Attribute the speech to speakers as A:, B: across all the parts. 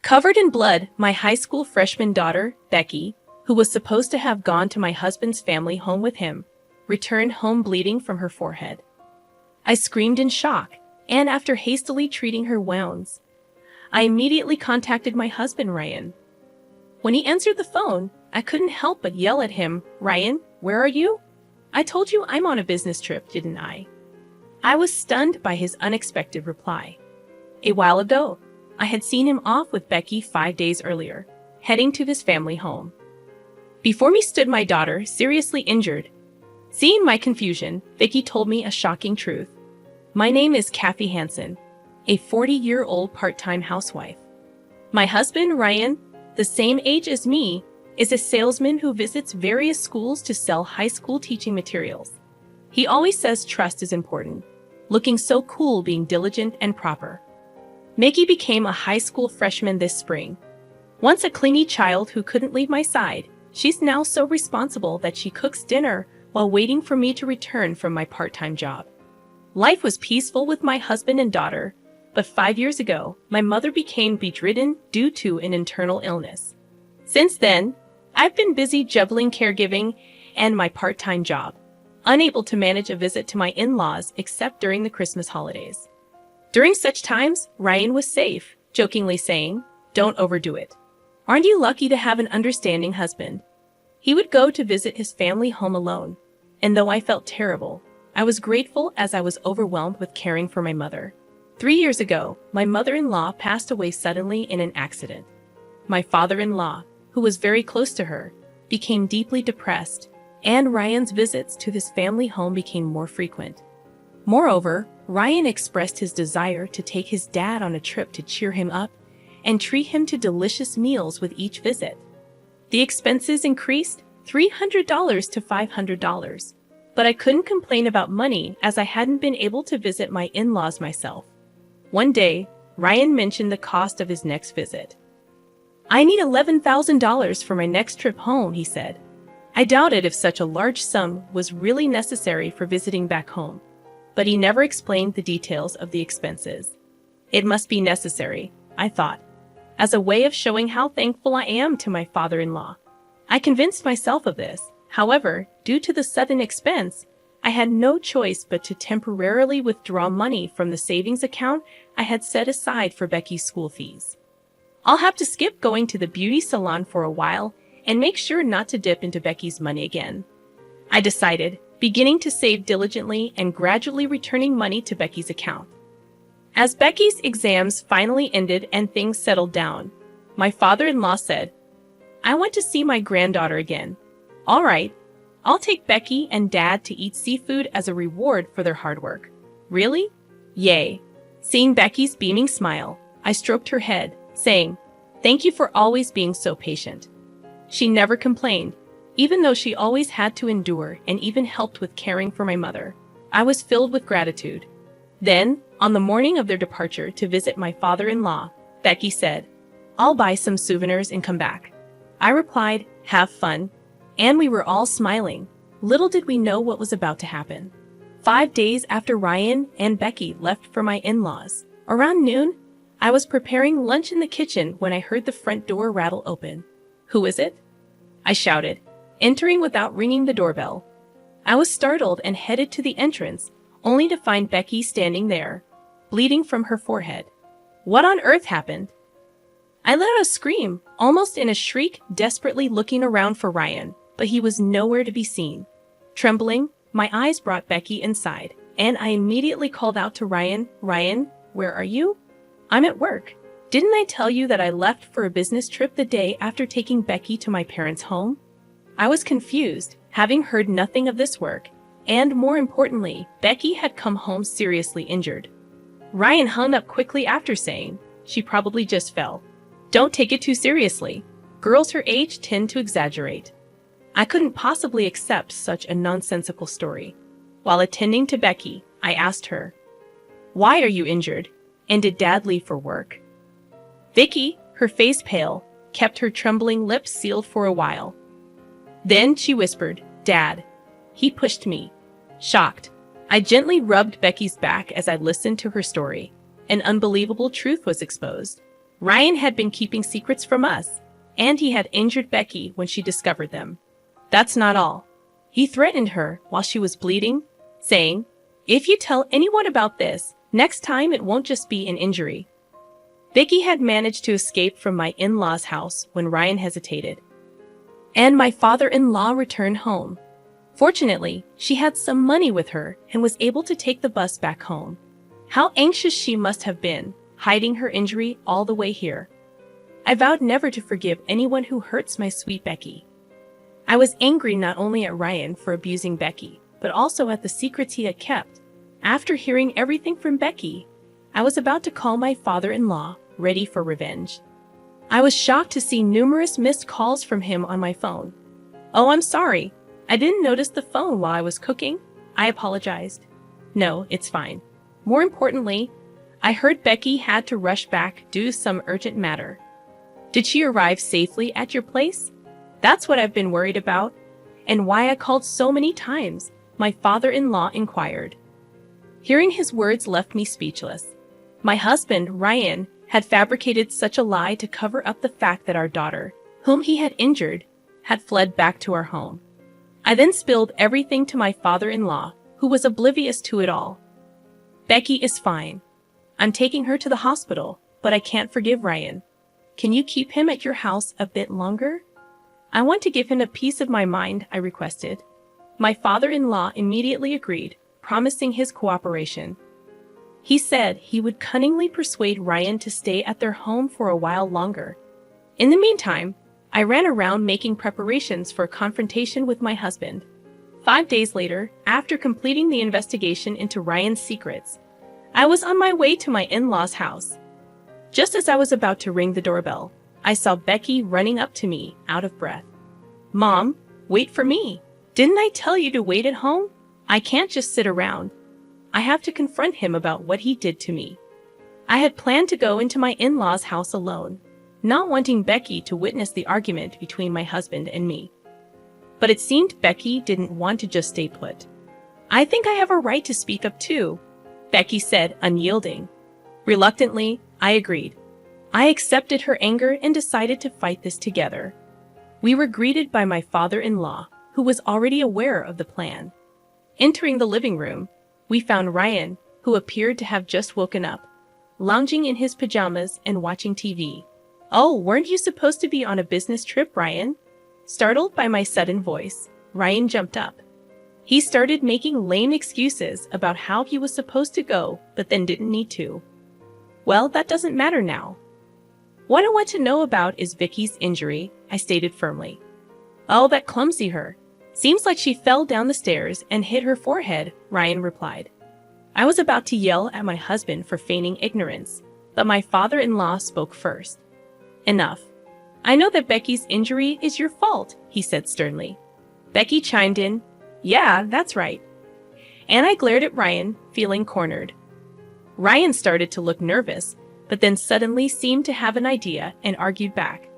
A: Covered in blood, my high school freshman daughter, Becky, who was supposed to have gone to my husband's family home with him, returned home bleeding from her forehead. I screamed in shock, and after hastily treating her wounds, I immediately contacted my husband, Ryan. When he answered the phone, I couldn't help but yell at him, "Ryan, where are you? I told you I'm on a business trip, didn't I?" I was stunned by his unexpected reply. A while ago, I had seen him off with Becky 5 days earlier, heading to his family home. Before me stood my daughter, seriously injured. Seeing my confusion, Vicky told me a shocking truth. My name is Kathy Hansen, a 40-year-old part-time housewife. My husband, Ryan, the same age as me, is a salesman who visits various schools to sell high school teaching materials. He always says trust is important, looking so cool being diligent and proper. Mickey became a high school freshman this spring. Once a clingy child who couldn't leave my side, she's now so responsible that she cooks dinner while waiting for me to return from my part-time job. Life was peaceful with my husband and daughter, but 5 years ago, my mother became bedridden due to an internal illness. Since then, I've been busy juggling caregiving and my part-time job, unable to manage a visit to my in-laws except during the Christmas holidays. During such times, Ryan was safe, jokingly saying, "Don't overdo it. Aren't you lucky to have an understanding husband?" He would go to visit his family home alone, and though I felt terrible, I was grateful as I was overwhelmed with caring for my mother. 3 years ago, my mother-in-law passed away suddenly in an accident. My father-in-law, who was very close to her, became deeply depressed, and Ryan's visits to his family home became more frequent. Moreover, Ryan expressed his desire to take his dad on a trip to cheer him up and treat him to delicious meals with each visit. The expenses increased $300 to $500, but I couldn't complain about money as I hadn't been able to visit my in-laws myself. One day, Ryan mentioned the cost of his next visit. "I need $11,000 for my next trip home," he said. I doubted if such a large sum was really necessary for visiting back home, but he never explained the details of the expenses. It must be necessary, I thought, as a way of showing how thankful I am to my father-in-law. I convinced myself of this. However, due to the sudden expense, I had no choice but to temporarily withdraw money from the savings account I had set aside for Becky's school fees. I'll have to skip going to the beauty salon for a while and make sure not to dip into Becky's money again, I decided, beginning to save diligently and gradually returning money to Becky's account. As Becky's exams finally ended and things settled down, my father-in-law said, "I want to see my granddaughter again." "All right, I'll take Becky and Dad to eat seafood as a reward for their hard work." "Really?" "Yay." Seeing Becky's beaming smile, I stroked her head, saying, "Thank you for always being so patient." She never complained, even though she always had to endure and even helped with caring for my mother. I was filled with gratitude. Then, on the morning of their departure to visit my father-in-law, Becky said, "I'll buy some souvenirs and come back." I replied, "Have fun," and we were all smiling. Little did we know what was about to happen. 5 days after Ryan and Becky left for my in-laws, around noon, I was preparing lunch in the kitchen when I heard the front door rattle open. "Who is it?" I shouted, entering without ringing the doorbell. I was startled and headed to the entrance, only to find Becky standing there, bleeding from her forehead. What on earth happened? I let out a scream, almost in a shriek, desperately looking around for Ryan, but he was nowhere to be seen. Trembling, my eyes brought Becky inside, and I immediately called out to Ryan, "Ryan, where are you?" "I'm at work. Didn't I tell you that I left for a business trip the day after taking Becky to my parents' home?" I was confused, having heard nothing of this work, and more importantly, Becky had come home seriously injured. Ryan hung up quickly after saying, "She probably just fell. Don't take it too seriously. Girls her age tend to exaggerate." I couldn't possibly accept such a nonsensical story. While attending to Becky, I asked her, "Why are you injured? And did Dad leave for work?" Vicky, her face pale, kept her trembling lips sealed for a while. Then she whispered, "Dad." He pushed me. Shocked, I gently rubbed Becky's back as I listened to her story. An unbelievable truth was exposed. Ryan had been keeping secrets from us, and he had injured Becky when she discovered them. That's not all. He threatened her while she was bleeding, saying, "If you tell anyone about this, next time it won't just be an injury." Vicky had managed to escape from my in-laws' house when Ryan hesitated, and my father-in-law returned home. Fortunately, she had some money with her and was able to take the bus back home. How anxious she must have been, hiding her injury all the way here. I vowed never to forgive anyone who hurts my sweet Becky. I was angry not only at Ryan for abusing Becky, but also at the secrets he had kept. After hearing everything from Becky, I was about to call my father-in-law, ready for revenge. I was shocked to see numerous missed calls from him on my phone. "Oh, I'm sorry. I didn't notice the phone while I was cooking. I apologized." "No, it's fine." More importantly, I heard Becky had to rush back due to some urgent matter. "Did she arrive safely at your place?" "That's what I've been worried about, and why I called so many times," my father-in-law inquired. Hearing his words left me speechless. My husband, Ryan, had fabricated such a lie to cover up the fact that our daughter, whom he had injured, had fled back to our home. I then spilled everything to my father-in-law, who was oblivious to it all. "Becky is fine. I'm taking her to the hospital, but I can't forgive Ryan. Can you keep him at your house a bit longer? I want to give him a piece of my mind," I requested. My father-in-law immediately agreed, promising his cooperation. He said he would cunningly persuade Ryan to stay at their home for a while longer. In the meantime, I ran around making preparations for a confrontation with my husband. 5 days later, after completing the investigation into Ryan's secrets, I was on my way to my in-laws' house. Just as I was about to ring the doorbell, I saw Becky running up to me, out of breath. "Mom, wait for me. Didn't I tell you to wait at home? I can't just sit around. I have to confront him about what he did to me." I had planned to go into my in-laws' house alone, not wanting Becky to witness the argument between my husband and me. But it seemed Becky didn't want to just stay put. "I think I have a right to speak up too," Becky said, unyielding. Reluctantly, I agreed. I accepted her anger and decided to fight this together. We were greeted by my father-in-law, who was already aware of the plan. Entering the living room, we found Ryan, who appeared to have just woken up, lounging in his pajamas and watching TV. "Oh, weren't you supposed to be on a business trip, Ryan?" Startled by my sudden voice, Ryan jumped up. He started making lame excuses about how he was supposed to go, but then didn't need to. "Well, that doesn't matter now. What I want to know about is Vicky's injury," I stated firmly. "Oh, that clumsy her. Seems like she fell down the stairs and hit her forehead," Ryan replied. I was about to yell at my husband for feigning ignorance, but my father-in-law spoke first. "Enough. I know that Becky's injury is your fault," he said sternly. Becky chimed in, "Yeah, that's right." And I glared at Ryan, feeling cornered. Ryan started to look nervous, but then suddenly seemed to have an idea and argued back.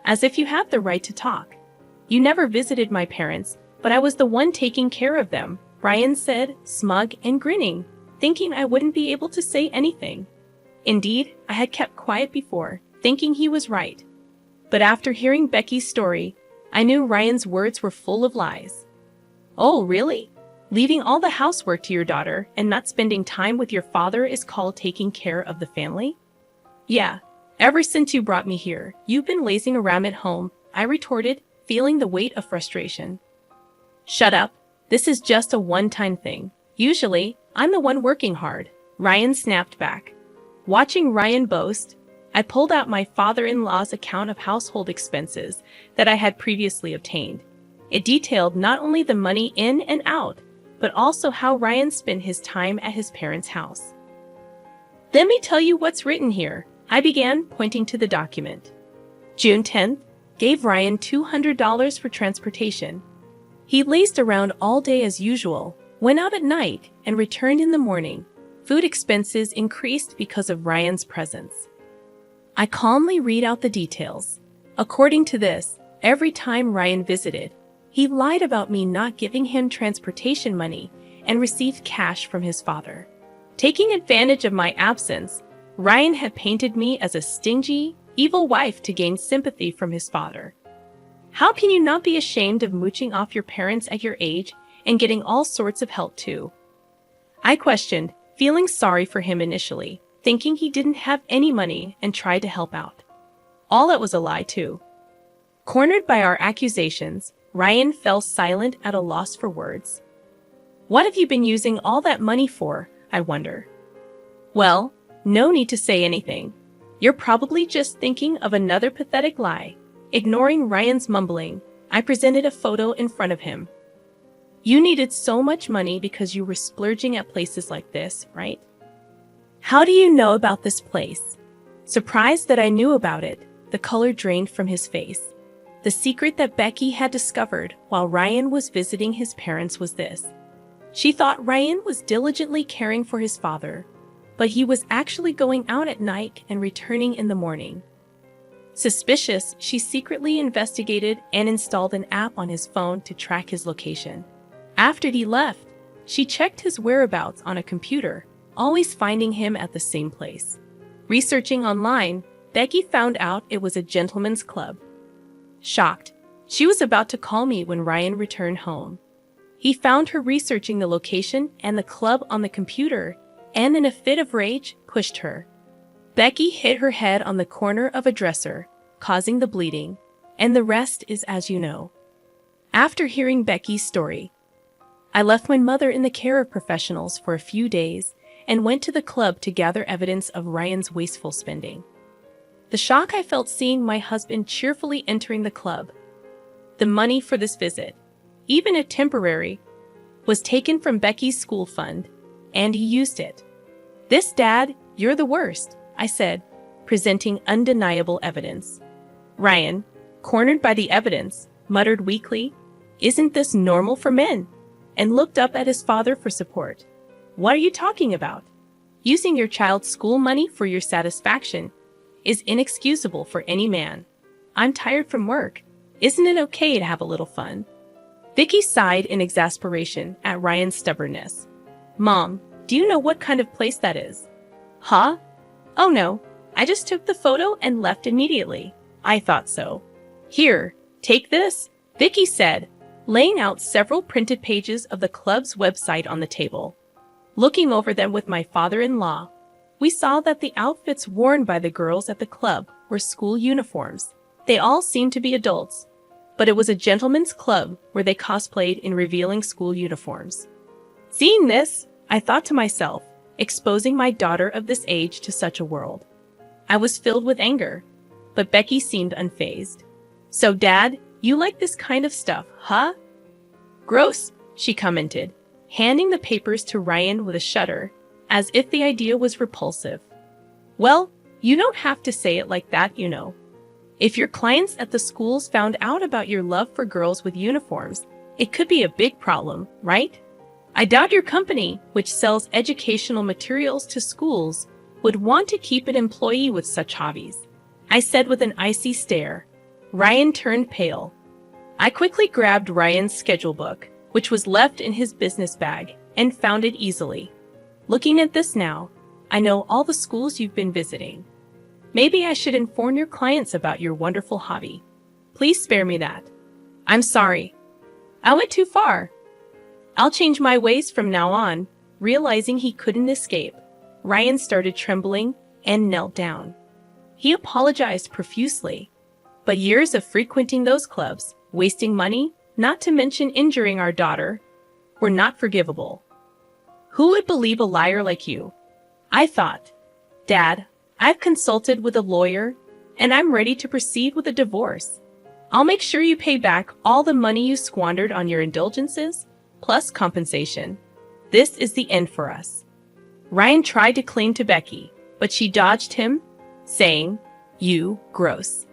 A: "As if you have the right to talk. You never visited my parents, but I was the one taking care of them," Ryan said, smug and grinning, thinking I wouldn't be able to say anything. Indeed, I had kept quiet before, thinking he was right. But after hearing Becky's story, I knew Ryan's words were full of lies. "Oh, really? Leaving all the housework to your daughter and not spending time with your father is called taking care of the family?" "Yeah, ever since you brought me here, you've been lazing around at home," I retorted, feeling the weight of frustration. "Shut up. This is just a one-time thing. Usually, I'm the one working hard," Ryan snapped back. Watching Ryan boast, I pulled out my father-in-law's account of household expenses that I had previously obtained. It detailed not only the money in and out, but also how Ryan spent his time at his parents' house. "Let me tell you what's written here," I began, pointing to the document. June 10th, gave Ryan $200 for transportation. He lazed around all day as usual, went out at night, and returned in the morning. Food expenses increased because of Ryan's presence. I calmly read out the details. According to this, every time Ryan visited, he lied about me not giving him transportation money and received cash from his father. Taking advantage of my absence, Ryan had painted me as a stingy, evil wife to gain sympathy from his father. How can you not be ashamed of mooching off your parents at your age and getting all sorts of help too? I questioned, feeling sorry for him initially, thinking he didn't have any money and tried to help out. All that was a lie too. Cornered by our accusations, Ryan fell silent at a loss for words. What have you been using all that money for, I wonder? Well, no need to say anything. You're probably just thinking of another pathetic lie. Ignoring Ryan's mumbling, I presented a photo in front of him. You needed so much money because you were splurging at places like this, right? How do you know about this place? Surprised that I knew about it, the color drained from his face. The secret that Becky had discovered while Ryan was visiting his parents was this. She thought Ryan was diligently caring for his father, but he was actually going out at night and returning in the morning. Suspicious, she secretly investigated and installed an app on his phone to track his location. After he left, she checked his whereabouts on a computer, always finding him at the same place. Researching online, Becky found out it was a gentleman's club. Shocked, she was about to call me when Ryan returned home. He found her researching the location and the club on the computer, and in a fit of rage, pushed her. Becky hit her head on the corner of a dresser, causing the bleeding, and the rest is as you know. After hearing Becky's story, I left my mother in the care of professionals for a few days and went to the club to gather evidence of Ryan's wasteful spending. The shock I felt seeing my husband cheerfully entering the club. The money for this visit, even if temporary, was taken from Becky's school fund, and he used it. This, Dad, you're the worst, I said, presenting undeniable evidence. Ryan, cornered by the evidence, muttered weakly, "Isn't this normal for men?" and looked up at his father for support. What are you talking about? Using your child's school money for your satisfaction is inexcusable for any man. I'm tired from work. Isn't it okay to have a little fun? Vicky sighed in exasperation at Ryan's stubbornness. Mom, do you know what kind of place that is? Huh? Oh no, I just took the photo and left immediately. I thought so. Here, take this, Vicky said, laying out several printed pages of the club's website on the table. Looking over them with my father-in-law, we saw that the outfits worn by the girls at the club were school uniforms. They all seemed to be adults, but it was a gentleman's club where they cosplayed in revealing school uniforms. Seeing this, I thought to myself, exposing my daughter of this age to such a world. I was filled with anger, but Becky seemed unfazed. So, Dad, you like this kind of stuff, huh? Gross, she commented, handing the papers to Ryan with a shudder, as if the idea was repulsive. Well, you don't have to say it like that, you know. If your clients at the schools found out about your love for girls with uniforms, it could be a big problem, right? I doubt your company, which sells educational materials to schools, would want to keep an employee with such hobbies, I said with an icy stare. Ryan turned pale. I quickly grabbed Ryan's schedule book, which was left in his business bag, and found it easily. Looking at this now, I know all the schools you've been visiting. Maybe I should inform your clients about your wonderful hobby. Please spare me that. I'm sorry. I went too far. I'll change my ways from now on. Realizing he couldn't escape, Ryan started trembling and knelt down. He apologized profusely. But years of frequenting those clubs, wasting money, not to mention injuring our daughter, were not forgivable. Who would believe a liar like you? I thought. Dad, I've consulted with a lawyer, and I'm ready to proceed with a divorce. I'll make sure you pay back all the money you squandered on your indulgences, plus compensation. This is the end for us. Ryan tried to cling to Becky, but she dodged him, saying, "You, gross."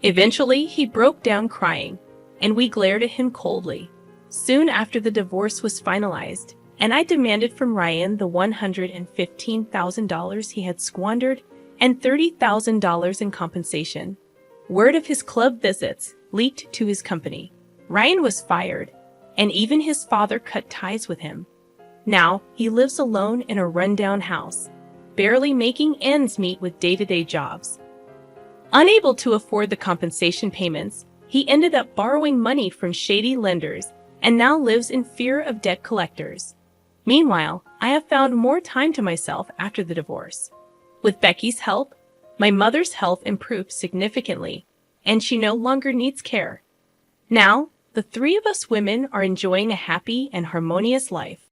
A: Eventually, he broke down crying, and we glared at him coldly. Soon after the divorce was finalized, and I demanded from Ryan the $115,000 he had squandered and $30,000 in compensation. Word of his club visits leaked to his company. Ryan was fired, and even his father cut ties with him. Now, he lives alone in a rundown house. barely making ends meet with day-to-day jobs. Unable to afford the compensation payments, he ended up borrowing money from shady lenders and now lives in fear of debt collectors. Meanwhile, I have found more time to myself after the divorce. With Becky's help, my mother's health improved significantly, and she no longer needs care. Now, the three of us women are enjoying a happy and harmonious life.